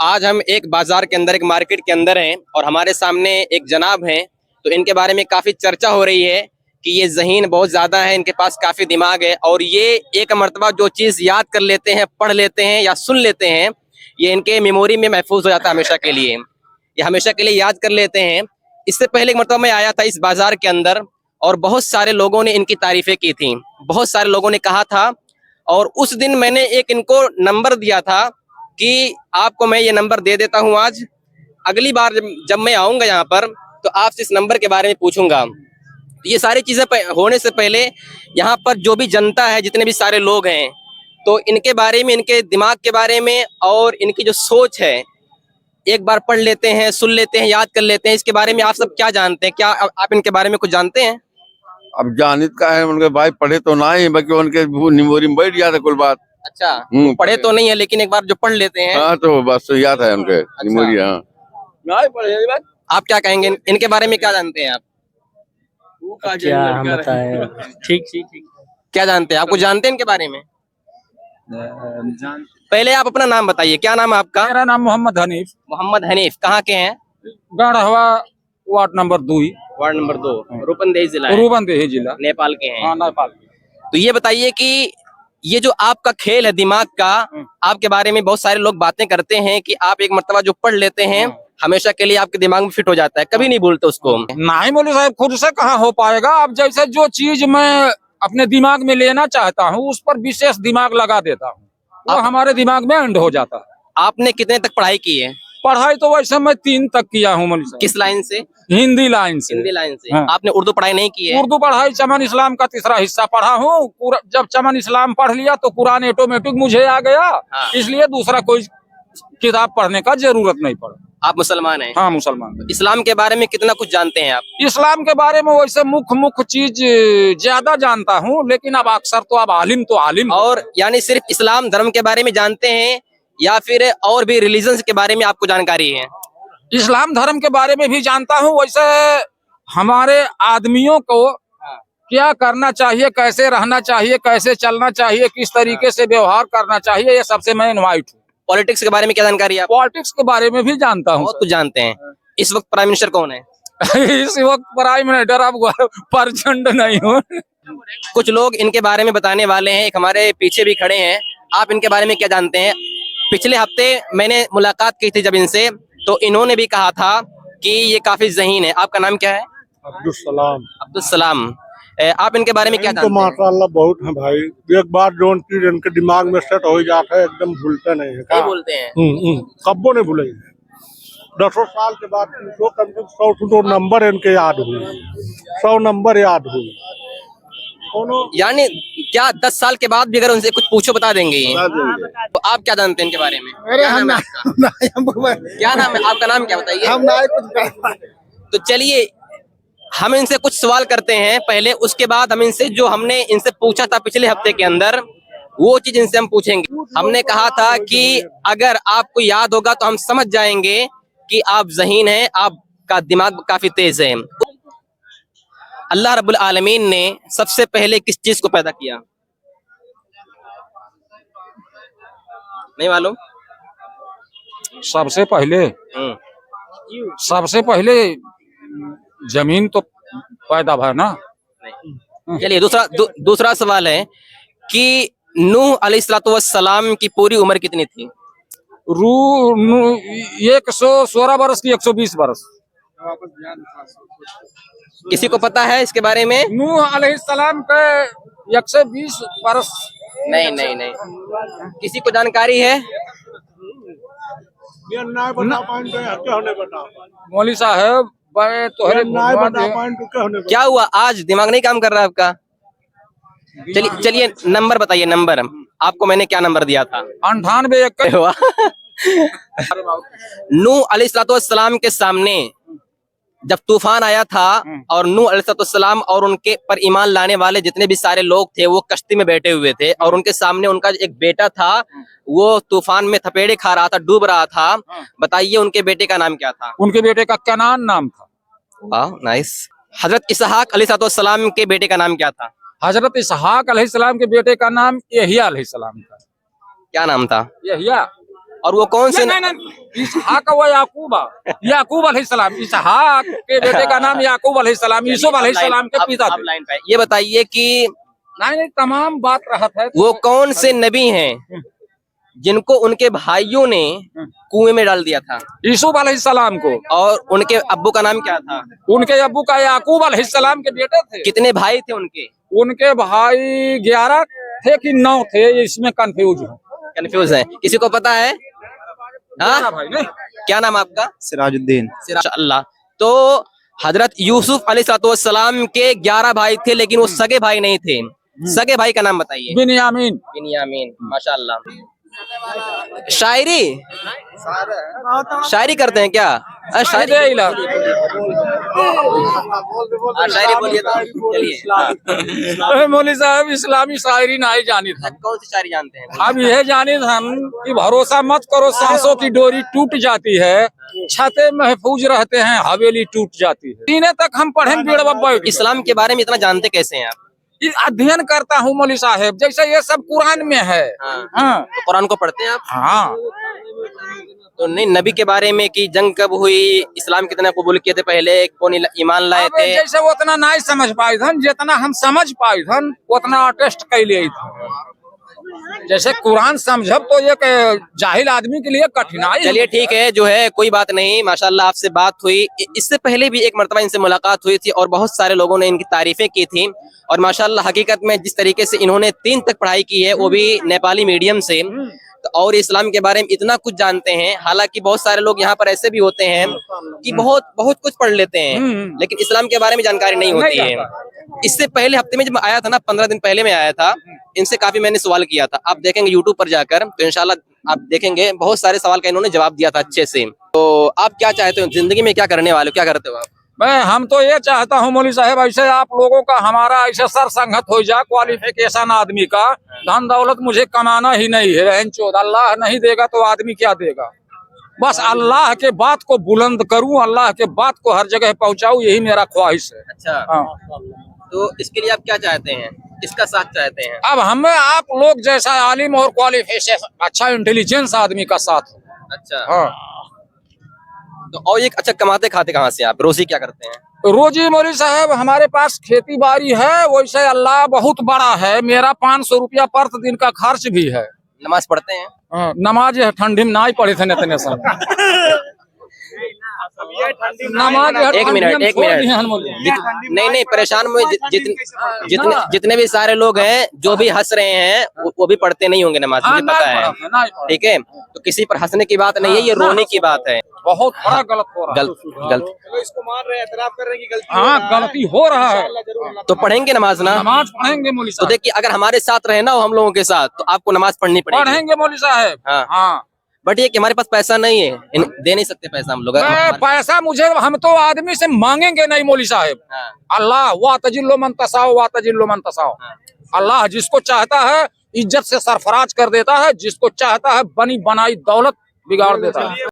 आज हम एक बाजार के अंदर, एक मार्केट के अंदर हैं और हमारे सामने एक जनाब हैं। तो इनके बारे में काफी चर्चा हो रही है कि ये ज़हीन बहुत ज्यादा है, इनके पास काफी दिमाग है और ये एक मर्तबा जो चीज याद कर लेते हैं, पढ़ लेते हैं या सुन लेते हैं, ये इनके मेमोरी में महफूज हो जाता है हमेशा के लिए। ये हमेशा के लिए याद कर लेते हैं। इससे पहले एक मर्तबा मैं आया था इस बाजार के अंदर और बहुत सारे लोगों ने इनकी तारीफें की थी, बहुत सारे लोगों ने कहा था। और उस दिन मैंने एक इनको नंबर दिया था कि आपको मैं ये नंबर दे देता हूँ आज, अगली बार जब मैं आऊँगा यहाँ पर तो आपसे इस नंबर के बारे में पूछूंगा। ये सारी चीज़ें होने से पहले यहाँ पर जो भी जनता है, जितने भी सारे लोग हैं, तो इनके बारे में, इनके दिमाग के बारे में और इनकी जो सोच है, एक बार पढ़ लेते हैं, सुन लेते हैं, याद कर लेते हैं। इसके बारे में आप सब क्या जानते हैं? क्या आप इनके बारे में कुछ जानते हैं? अब जानित का है उनके भाई, पढ़े तो ना ही, बाकी उनके मेमोरी में बैठ जाता कुल बात। अच्छा, तो पढ़े तो नहीं है लेकिन एक बार जो पढ़ लेते हैं। हाँ, तो बस याद है उनके मेमोरी। हाँ, नहीं पढ़े। आप क्या कहेंगे इनके बारे में? क्या जानते हैं आप? क्या हम बताएं। ठीक ठीक ठीक। क्या जानते हैं? आप कुछ जानते हैं इनके बारे में? पहले आप अपना नाम बताइए, क्या नाम है आपका? मेरा नाम मोहम्मद हनीफ। मोहम्मद हनीफ, कहाँ के हैं? Garhwa ward number 2, ward number 2, Rupandehi जिला है। रूपंदेही जिला, नेपाल के हैं। हाँ, नेपाल। तो ये बताइए कि ये जो आपका खेल है दिमाग का, आपके बारे में बहुत सारे लोग बातें करते हैं कि आप एक मर्तबा जो पढ़ लेते हैं, हमेशा के लिए आपके दिमाग में फिट हो जाता है, कभी नहीं भूलते उसको। नहीं मौलवी साहब, खुद से कहाँ हो पाएगा। अब जैसे जो चीज मैं अपने दिमाग में लेना चाहता हूँ उस पर विशेष दिमाग लगा देता हूँ, वो हमारे दिमाग में एंड हो जाता है। आपने कितने तक पढ़ाई की है? पढ़ाई तो वैसे मैं 3 तक किया हूँ मौलवी साहब। किस लाइन से? हिंदी लाइन से। हिंदी लाइन से। हाँ। आपने उर्दू पढ़ाई नहीं की है? उर्दू पढ़ाई चमन इस्लाम का 3रा हिस्सा पढ़ा हूँ। जब चमन इस्लाम पढ़ लिया तो कुरान ऑटोमेटिक मुझे आ गया। हाँ। इसलिए दूसरा कोई किताब पढ़ने का जरूरत नहीं पड़ा। आप मुसलमान हैं? हाँ, मुसलमान। इस्लाम के बारे में कितना कुछ जानते हैं आप? इस्लाम के बारे में वैसे मुख्य चीज ज्यादा जानता हूँ, लेकिन अब अक्सर तो अब आलिम और यानी सिर्फ इस्लाम धर्म के बारे में जानते हैं या फिर और भी रिलीजन के बारे में आपको जानकारी है? इस्लाम धर्म के बारे में भी जानता हूँ। वैसे हमारे आदमियों को क्या करना चाहिए, कैसे रहना चाहिए, कैसे चलना चाहिए, किस तरीके से व्यवहार करना चाहिए, ये सबसे मैं इन्वाइट हूँ। पॉलिटिक्स के बारे में क्या जानकारी है? पॉलिटिक्स के बारे में भी जानता हूँ। बहुत कुछ जानते हैं। इस वक्त प्राइम मिनिस्टर कौन है? इस वक्त प्राइम मिनिस्टर अब प्रचंड नहीं हूँ। कुछ लोग इनके बारे में बताने वाले हैं, एक हमारे पीछे भी खड़े हैं। आप इनके बारे में क्या जानते हैं? पिछले हफ्ते मैंने मुलाकात की थी जब इनसे, तो इन्होंने भी कहा था कि ये काफी ज़हीन है। आपका नाम क्या है? अब्दुल सलाम। अब्दुल सलाम। आप इनके बारे में क्या जानते हैं? माशाअल्लाह बहुत है भाई। एक बार जो चीज इनके दिमाग में सेट हो जाता है, एकदम भूलते नहीं है। नहीं बोलते हैं? कब्बो नहीं भूलेंगे। 10 साल के बाद 100 नंबर इनके याद हुए, 100 नंबर याद हुए। यानी क्या 10 साल के बाद भी अगर उनसे कुछ पूछो बता देंगे ये? तो आप क्या जानते हैं इनके बारे में? क्या नाम है आपका? क्या नाम है आपका? नाम क्या बताइए। तो चलिए हम इनसे कुछ सवाल करते हैं पहले, उसके बाद हम इनसे जो हमने इनसे पूछा था पिछले हफ्ते के अंदर, वो चीज इनसे हम पूछेंगे। हमने कहा था कि अगर आपको याद होगा तो हम समझ जाएंगे कि आप ज़हीन हैं, आपका दिमाग काफी तेज है। अल्लाह रब्बुल आलमीन ने सबसे पहले किस चीज को पैदा किया? नहीं मालूम? सबसे पहले जमीन तो पैदा भा ना। चलिए दूसरा सवाल है कि नूह अलैहिस्सलाम की पूरी उम्र कितनी थी? 116 बरस की 120 बरस। किसी को पता है इसके बारे में? नूह अलैहिस्सलाम के 120 बरस। नहीं किसी को जानकारी है? मौलवी साहब क्या हुआ, आज दिमाग नहीं काम कर रहा आपका? चलिए नंबर बताइए। नंबर आपको मैंने क्या नंबर दिया था? 98। नूह अलैहिस्सलाम के सामने जब तूफान आया था और नूह अलैहिस्सलाम और उनके पर ईमान लाने वाले जितने भी सारे लोग थे वो कश्ती में बैठे हुए थे और उनके सामने उनका एक बेटा था, वो तूफान में थपेड़े खा रहा था, डूब रहा था। बताइए उनके बेटे का नाम क्या था? उनके बेटे का कनान नाम था। वाह, नाइस। हजरत इसहाक अलैहिस्सलाम के बेटे का नाम क्या था? हजरत इसहाक अलैहिस्सलाम के बेटे का नाम यहिया अलैहिस्सलाम था। क्या नाम था? यहिया। और वो कौन से नहीं, इसहाक व याकूब अलैहिस्सलाम, इसहाक के बेटे का नाम याकूब अलैहिस्सलाम, यूसुफ अलैहिस्सलाम के पिता थे। लाइन पे ये बताइए कि नहीं, तमाम बात रहत है। वो कौन से नबी हैं जिनको उनके भाइयों ने कुएं में डाल दिया था? यूसुफ अलैहिस्सलाम को। और उनके अब्बू का नाम क्या था? उनके अब्बू का याकूब अलैहिस्सलाम के बेटे थे। कितने भाई थे उनके? उनके भाई 11 थे कि 9 थे, इसमें कंफ्यूज हूँ। कंफ्यूज है, किसी को पता है? हाँ भाई नहीं, क्या नाम आपका? सिराजुद्दीन। माशाअल्लाह। तो हजरत यूसुफ अलैहिस्सलाम के 11 भाई थे, लेकिन वो सगे भाई नहीं थे। सगे भाई का नाम बताइए। बिन्यामीन। बिन्यामीन, माशाअल्लाह। शायरी शायरी करते हैं क्या? शायरी शायरी बोलिए तो। चलिए। मौलवी साहब इस्लामी शायरी नहीं जानी था। कौन सी शायरी जानते हैं? अब यह जाने हम कि भरोसा मत करो, सांसों की डोरी टूट जाती है, छतें महफूज रहते हैं, हवेली टूट जाती है। सीने तक हम पढ़े बेड़बा। इस्लाम के बारे में इतना जानते कैसे हैं आप? अध्ययन करता हूँ मौलवी साहब, जैसे ये सब कुरान में है। हाँ। तो कुरान को पढ़ते हैं आप? हाँ। तो नहीं, नबी के बारे में कि जंग कब हुई, इस्लाम कितना कबूल किए थे, पहले कौन ईमान लाए थे? जैसे उतना नहीं समझ पाए धन, जितना हम समझ पाए धन उतना टेस्ट कर लिए। जैसे कुरान समझब तो ये जाहिल आदमी के लिए कठिनाई। चलिए ठीक है, जो है कोई बात नहीं। माशाल्लाह आपसे बात हुई, इससे पहले भी एक मर्तबा इनसे मुलाकात हुई थी और बहुत सारे लोगों ने इनकी तारीफें की थी। और माशाल्लाह हकीकत में जिस तरीके से इन्होंने 3 तक पढ़ाई की है, वो भी नेपाली मीडियम से, तो और इस्लाम के बारे में इतना कुछ जानते हैं। हालांकि बहुत सारे लोग यहाँ पर ऐसे भी होते हैं कि बहुत कुछ पढ़ लेते हैं, लेकिन इस्लाम के बारे में जानकारी नहीं होती है। इससे पहले हफ्ते में जब आया था ना, 15 दिन पहले में आया था, इनसे काफी मैंने सवाल किया था। आप देखेंगे यूट्यूब पर जाकर तो इंशाल्लाह आप देखेंगे बहुत सारे सवाल का इन्होंने जवाब दिया था अच्छे से। तो आप क्या चाहते हो जिंदगी में, क्या करने वाले हो, क्या करते हो आप? हम तो ये चाहता हूँ मौलवी साहब, ऐसे आप लोगों का हमारा ऐसे सर संगत हो जाए, क्वालिफिकेशन आदमी का। धन दौलत मुझे कमाना ही नहीं है, अल्लाह नहीं देगा तो आदमी क्या देगा। बस अल्लाह के बात को बुलंद करूं, अल्लाह के बात को हर जगह पहुंचाऊं, यही मेरा ख्वाहिश है। अच्छा। हाँ। तो इसके लिए आप क्या चाहते हैं, किसका साथ चाहते हैं? अब हमें आप लोग जैसा आलिम और क्वालिफिकेशन अच्छा इंटेलिजेंस आदमी का साथ। अच्छा। हाँ। तो और एक अच्छा, कमाते खाते कहाँ से आप, रोजी क्या करते हैं? रोजी मौलवी साहब हमारे पास खेती बाड़ी है, वैसे अल्लाह बहुत बड़ा है। मेरा 500 रुपया प्रतिदिन का खर्च भी है। नमाज पढ़ते हैं? हाँ, नमाज ठंडी में नहीं पढ़े थे इतने समय। नमाज एक मिनट नहीं परेशान में जितने भी सारे लोग हैं जो भी हंस रहे हैं वो भी पढ़ते नहीं होंगे नमाज, मुझे पता है। ठीक है, तो किसी पर हंसने की बात नहीं है, ये रोने की बात है। बहुत बड़ा गलत हो रहा है। गलत इसको मान रहे हैं, एतराफ कर रहे हैं कि गलती। हाँ, गलती हो रहा है। तो पढ़ेंगे नमाज ना? नमाज पढ़ेंगे मौलवी तो साहब। देखिए, अगर हमारे साथ रहे ना हम लोगों के साथ, तो आपको नमाज पढ़नी पड़ेगी। पढ़ेंगे मौलवी साहब। हाँ। हाँ। बट ये कि हमारे पास पैसा नहीं है, दे नहीं सकते पैसा हम लोग। पैसा मुझे, हम तो आदमी से मांगेंगे नहीं मौलवी साहब। हाँ। अल्लाह वा तजिल्लो मन तसाओ, वा तजिल्लो मन तसाओ। अल्लाह जिसको चाहता है इज्जत से सरफराज कर देता है, जिसको चाहता है बनी बनाई दौलत बिगाड़ देता है।